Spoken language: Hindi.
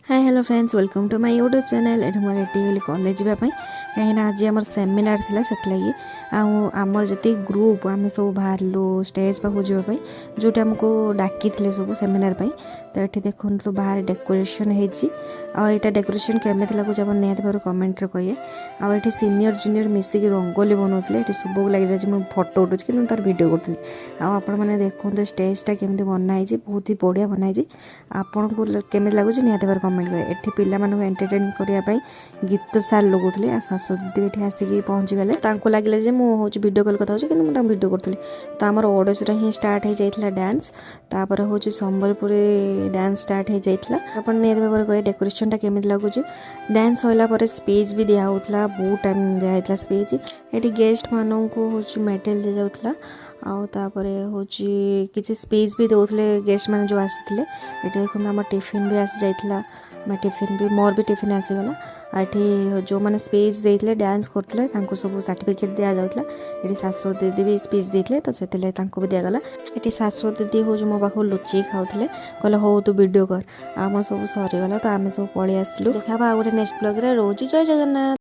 Hi hello friends welcome to my YouTube channel एठी मोर एटी गली कॉलेज जावाई कहीं आज आम सेमिनार थिला सेतलागी आमर जति ग्रुप आम सब बाहरलु स्टेज पाखु जावाई जोटा हमको डाकी थिले सब सेमिनार पाई तो ये देखु बाहर डेकोरेशन होती आईटा डेकोरेशन केमी लगुच आप निहत भाव कमेंट कहे आठ सीनियर जूनियर मिसिक रंगोली बनाते ये शुभ लगे मुझे फोटो उठुच कि तार भिडियो करी आपने देखते स्टेजटा केमी बनाई बहुत ही बढ़िया बनाई आपन को केमी लगुच निहत भाव कमेंट करें एठी पिला मानक एंटरटेन करने गीत सार लगुले शाशु दीदी ये आसिक पहुँची गले लगे मुझे वीडियो कॉल कथा कि वीडियो करी तो आम ओडसरा ही स्टार्ट हो जाता डांस तापर हूँ संबलपुरी डांस स्टार्ट हो जाता आप निहत भाव कहे डेकोरेशन केमी लगुच डांस सरला स्पीच भी दिखाला बहुत टाइम दिखाई स्पीच ये गेस्ट मानक हूँ मेडल दि जाऊला आउे हूँ किसी स्पीच भी दौले गेस्ट मैंने जो आसी ये देखो आम टिफिन भी आसी जाता टिफिन भी मोर भी टिफिन आसीगला ये जो मैंने स्पीच देते डांस करते सब सर्टिफिकेट दि जाऊला ये शाशु दीदी भी स्पीच देते तो से भी दिगला ये शाशु दीदी हूँ मो पाख लुचि खाऊे कहले हो तू वीडियो कर आम सब सरीगला तो आम सब पलि आसलु देखा गोटे नेक्स्ट ब्लॉग रे रोज जय जगन्नाथ।